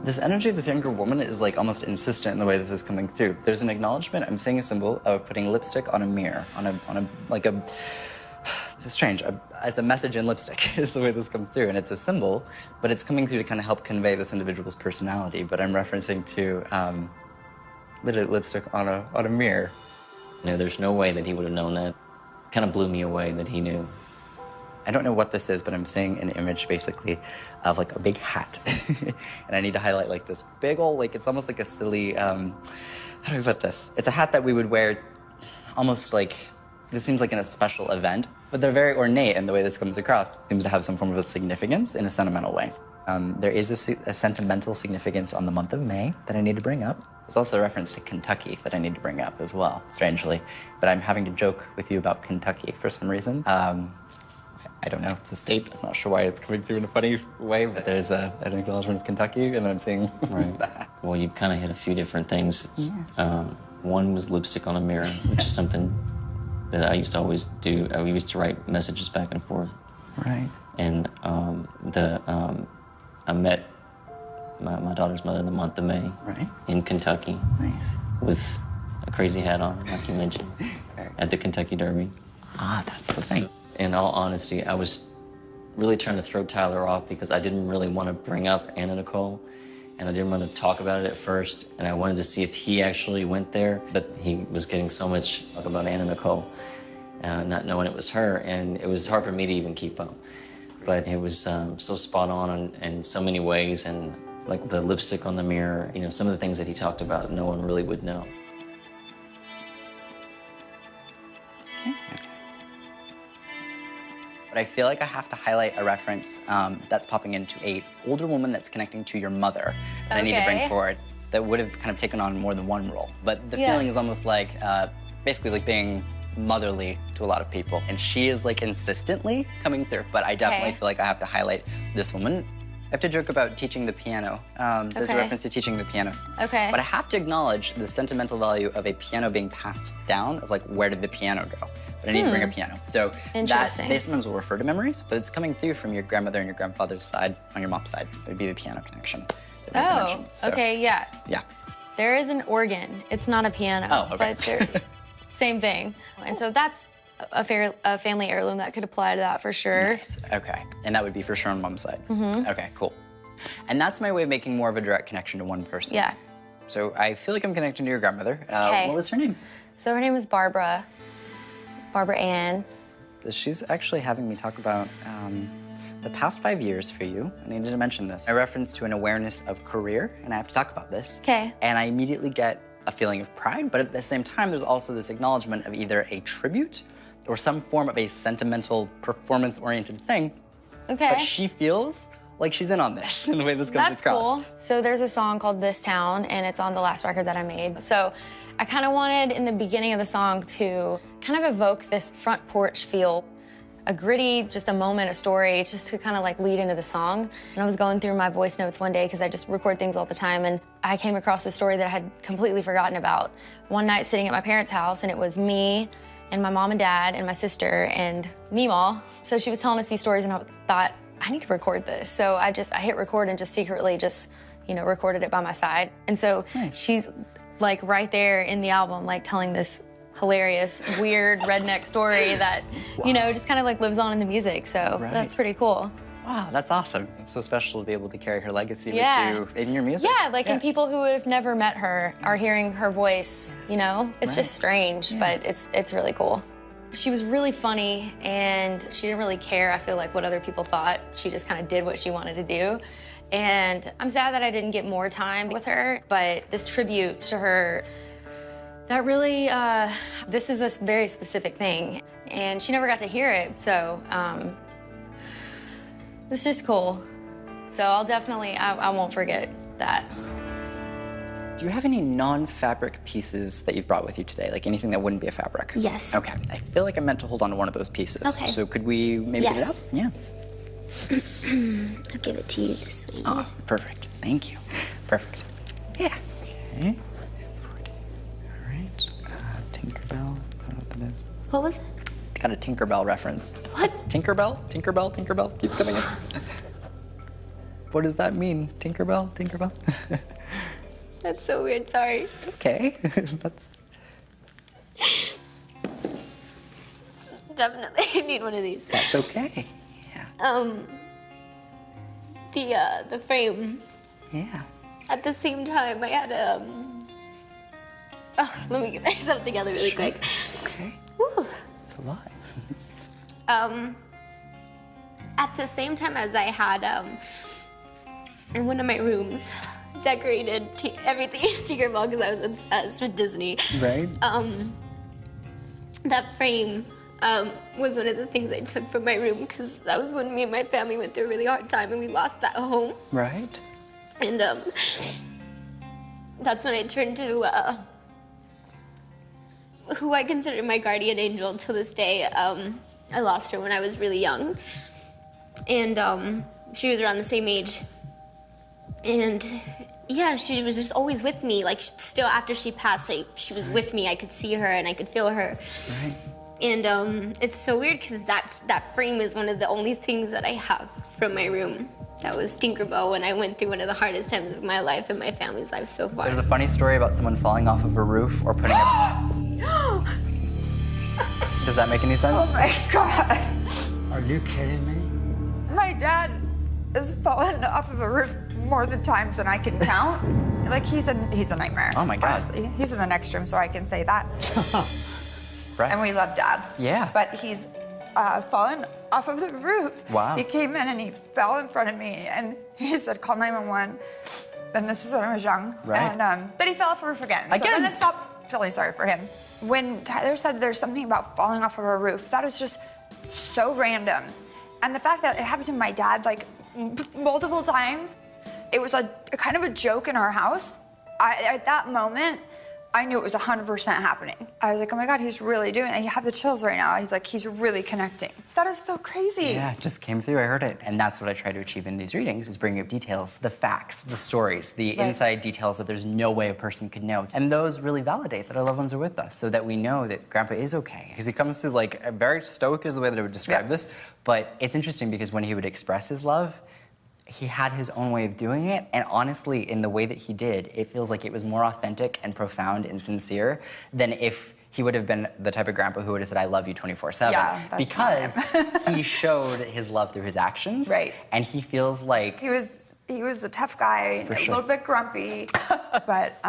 This energy of this younger woman is like almost insistent in the way this is coming through. There's an acknowledgement. I'm seeing a symbol of putting lipstick on a mirror, this is strange. It's a message in lipstick is the way this comes through, and it's a symbol, but it's coming through to kind of help convey this individual's personality. But I'm referencing to literally lipstick on a mirror. You know, there's no way that he would have known that. Kind of blew me away that he knew. I don't know what this is, but I'm seeing an image basically of like a big hat. And I need to highlight like this big old, like it's almost like a silly, how do we put this? It's a hat that we would wear almost like, this seems like in a special event, but they're very ornate in the way this comes across. It seems to have some form of a significance in a sentimental way. There is a sentimental significance on the month of May that I need to bring up. There's also a reference to Kentucky that I need to bring up as well, strangely. But I'm having to joke with you about Kentucky for some reason. I don't know, it's a state. I'm not sure why it's coming through in a funny way, but there's an acknowledgement of Kentucky, and I'm seeing that. Well, you've kind of hit a few different things. It's, one was lipstick on a mirror, which is something that I used to always do. We used to write messages back and forth. Right. And I met my daughter's mother in the month of May. Right. In Kentucky. Nice. With a crazy hat on, like you mentioned, at the Kentucky Derby. Ah, that's the thing. In all honesty, I was really trying to throw Tyler off because I didn't really want to bring up Anna Nicole, and I didn't want to talk about it at first, and I wanted to see if he actually went there, but he was getting so much talk about Anna Nicole, not knowing it was her, and it was hard for me to even keep up. But it was so spot on in so many ways, and like the lipstick on the mirror, you know, some of the things that he talked about, no one really would know. But I feel like I have to highlight a reference that's popping into an older woman that's connecting to your mother that I need to bring forward that would have kind of taken on more than one role. But the feeling is almost like, basically like being motherly to a lot of people. And she is like insistently coming through, but I definitely feel like I have to highlight this woman. I have to joke about teaching the piano. There's a reference to teaching the piano. Okay. But I have to acknowledge the sentimental value of a piano being passed down, of like, where did the piano go? But I need to bring a piano. So that, they sometimes will refer to memories, but it's coming through from your grandmother and your grandfather's side, on your mom's side. It would be the piano connection. Oh, so, okay, yeah. Yeah. There is an organ. It's not a piano, but they're same thing. And so that's a family heirloom that could apply to that for sure. Nice. Okay. And that would be for sure on mom's side. Okay, cool. And that's my way of making more of a direct connection to one person. Yeah. So I feel like I'm connecting to your grandmother. What was her name? So her name is Barbara. Barbara Ann. She's actually having me talk about the past 5 years for you. I needed to mention this. I reference to an awareness of career, and I have to talk about this. Okay. And I immediately get a feeling of pride, but at the same time, there's also this acknowledgement of either a tribute or some form of a sentimental, performance-oriented thing. Okay. But she feels like she's in on this in the way this comes across. That's cool. So there's a song called This Town, and it's on the last record that I made. So I kind of wanted, in the beginning of the song, to kind of evoke this front porch feel, a gritty, just a moment, a story, just to kind of like lead into the song. And I was going through my voice notes one day, because I just record things all the time, and I came across this story that I had completely forgotten about. One night sitting at my parents' house, and it was me and my mom and dad and my sister and Meemaw. So she was telling us these stories, and I thought, I need to record this. So I hit record and just secretly just, you know, recorded it by my side. And so she's like right there in the album, like telling this hilarious, weird redneck story that, you know, just kind of like lives on in the music. So that's pretty cool. Wow, that's awesome. It's so special to be able to carry her legacy with you in your music. Yeah, like and people who have never met her are hearing her voice, you know? It's just strange, but it's really cool. She was really funny, and she didn't really care, I feel like, what other people thought. She just kind of did what she wanted to do. And I'm sad that I didn't get more time with her, but this tribute to her, that really, this is a very specific thing, and she never got to hear it, so it's just cool. So I'll definitely, I won't forget that. Do you have any non-fabric pieces that you've brought with you today? Like anything that wouldn't be a fabric? Yes. Okay. I feel like I meant to hold on to one of those pieces. Okay. So could we maybe get it out? Yeah. I'll give it to you this way. Oh, perfect. Thank you. Perfect. Yeah. Okay. All right. Tinkerbell. I don't know what that is. What was it? Got a Tinkerbell reference. What? Tinkerbell? Tinkerbell? Tinkerbell? Keeps coming in. What does that mean? Tinkerbell? Tinkerbell? That's so weird, sorry. It's okay. That's... Definitely need one of these. That's okay. Yeah. The frame. Yeah. At the same time, I had oh, let me get myself together really quick. Okay. Woo. It's a lot. At the same time as I had in one of my rooms decorated everything Tinkerbell because I was obsessed with Disney. Right. That frame was one of the things I took from my room because that was when me and my family went through a really hard time and we lost that home. Right. And that's when I turned to who I consider my guardian angel to this day. I lost her when I was really young. And she was around the same age. And yeah, she was just always with me. Like, still after she passed, she was with me. I could see her and I could feel her. Right. And it's so weird because that frame is one of the only things that I have from my room. That was Tinkerbell when I went through one of the hardest times of my life and my family's life so far. There's a funny story about someone falling off of a roof or putting a... Does that make any sense? Oh my God. Are you kidding me? My dad has fallen off of a roof more than times than I can count. Like, he's a nightmare. Oh my God. Honestly. He's in the next room, so I can say that. Right. And we love Dad. Yeah. But he's fallen off of the roof. Wow. He came in and he fell in front of me and he said, call 911. And this is when I was young. Right. And, but he fell off the roof again. So then I stopped feeling sorry for him. When Tyler said there's something about falling off of a roof, that was just so random. And the fact that it happened to my dad like multiple times, it was a kind of a joke in our house. At that moment, I knew it was 100% happening. I was like, oh my God, he's really doing it. I have the chills right now. He's like, he's really connecting. That is so crazy. Yeah, it just came through, I heard it. And that's what I try to achieve in these readings, is bringing up details, the facts, the stories, the inside details that there's no way a person could know. And those really validate that our loved ones are with us, so that we know that Grandpa is okay. Because he comes through like, very stoic is the way that I would describe this. But it's interesting because when he would express his love, he had his own way of doing it, and honestly, in the way that he did, it feels like it was more authentic and profound and sincere than if he would have been the type of grandpa who would have said, I love you 24/7. Yeah, that's because he showed his love through his actions. Right. And he feels like... He was a tough guy, For a sure. little bit grumpy, but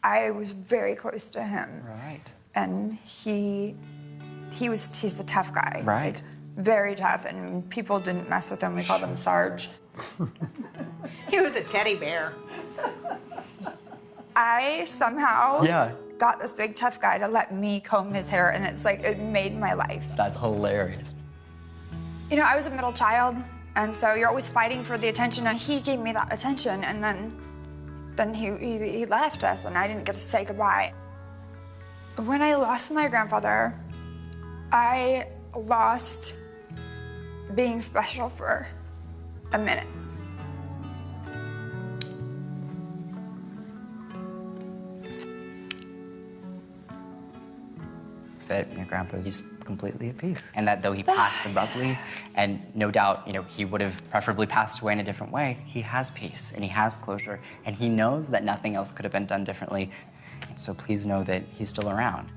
I was very close to him. Right. And he's the tough guy. Right. Like, very tough, and people didn't mess with him. We called him Sarge. He was a teddy bear. I somehow Yeah. got this big tough guy to let me comb his hair, and it's like, it made my life. That's hilarious. You know, I was a middle child, and so you're always fighting for the attention, and he gave me that attention, and then he left us, and I didn't get to say goodbye. When I lost my grandfather, I lost being special for a minute. That your grandpa is completely at peace. And that though he passed abruptly, and no doubt, you know, he would have preferably passed away in a different way, he has peace and he has closure, and he knows that nothing else could have been done differently. So please know that he's still around.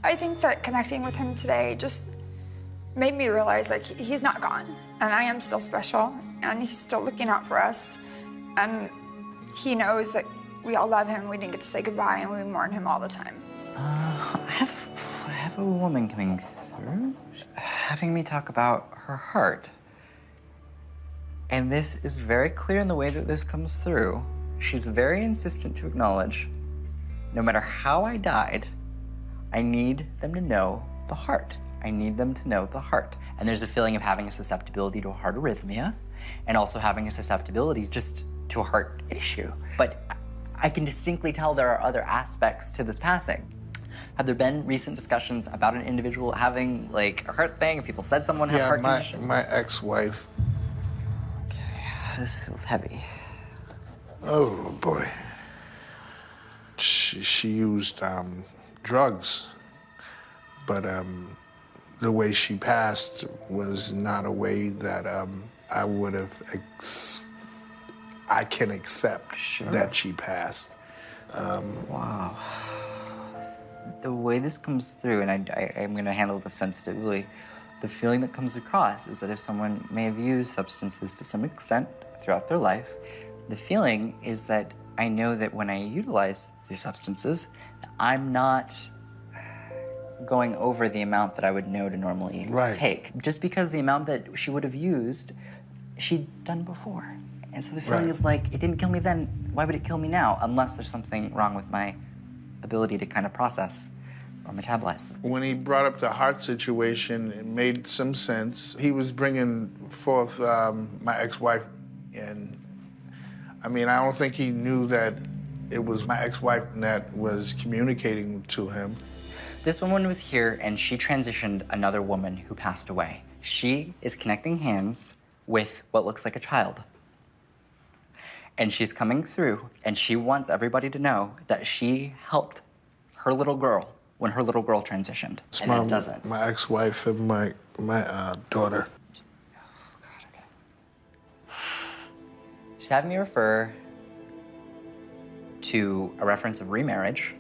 I think that connecting with him today just made me realize, like, he's not gone, and I am still special, and he's still looking out for us, and he knows that we all love him. We didn't get to say goodbye, and we mourn him all the time. I have a woman coming through, having me talk about her heart. And this is very clear in the way that this comes through. She's very insistent to acknowledge, no matter how I died, I need them to know the heart. I need them to know the heart. And there's a feeling of having a susceptibility to a heart arrhythmia, and also having a susceptibility just to a heart issue. But I can distinctly tell there are other aspects to this passing. Have there been recent discussions about an individual having like a heart thing? Have people said someone had a heart condition? my ex-wife. Okay, this feels heavy. Oh boy. She used drugs, but the way she passed was not a way that I would have I can accept that she passed. Wow. The way this comes through, and I'm going to handle this sensitively, the feeling that comes across is that if someone may have used substances to some extent throughout their life, the feeling is that I know that when I utilize these substances, I'm not going over the amount that I would know to normally take. Just because the amount that she would have used, she'd done before. And so the feeling is like, it didn't kill me then, why would it kill me now? Unless there's something wrong with my ability to kind of process or metabolize them. When he brought up the heart situation, it made some sense. He was bringing forth my ex-wife, and I mean, I don't think he knew that it was my ex-wife that was communicating to him. This woman was here, and she transitioned another woman who passed away. She is connecting hands with what looks like a child. And she's coming through, and she wants everybody to know that she helped her little girl when her little girl transitioned, and it doesn't. My ex-wife and my daughter. Oh, God, okay. She's having me refer to a reference of remarriage.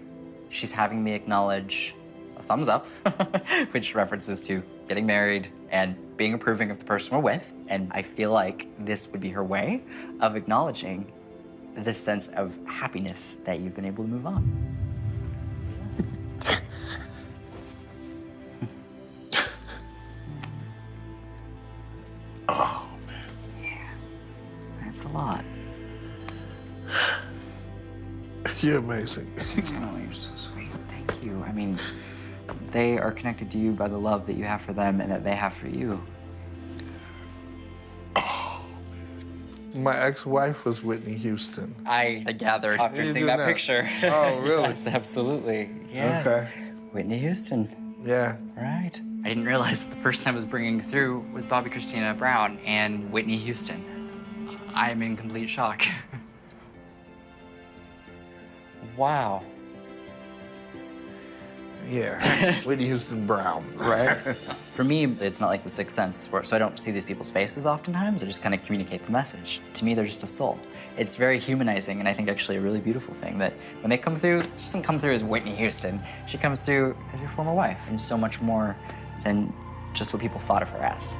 She's having me acknowledge a thumbs up, which references to getting married and being approving of the person we're with. And I feel like this would be her way of acknowledging this sense of happiness that you've been able to move on. Oh, man. Yeah, that's a lot. You're amazing. Oh, you're so sweet. Thank you. I mean, they are connected to you by the love that you have for them and that they have for you. Oh. My ex-wife was Whitney Houston. I gathered after seeing that picture. Oh, really? Yes, absolutely. Yes. Okay. Whitney Houston. Yeah. Right. I didn't realize that the person I was bringing through was Bobby Christina Brown and Whitney Houston. I'm in complete shock. Wow. Yeah, Whitney Houston Brown. Right? For me, it's not like the Sixth Sense, so I don't see these people's faces oftentimes. I just kind of communicate the message. To me, they're just a soul. It's very humanizing, and I think actually a really beautiful thing that when they come through, she doesn't come through as Whitney Houston. She comes through as your former wife, and so much more than just what people thought of her as.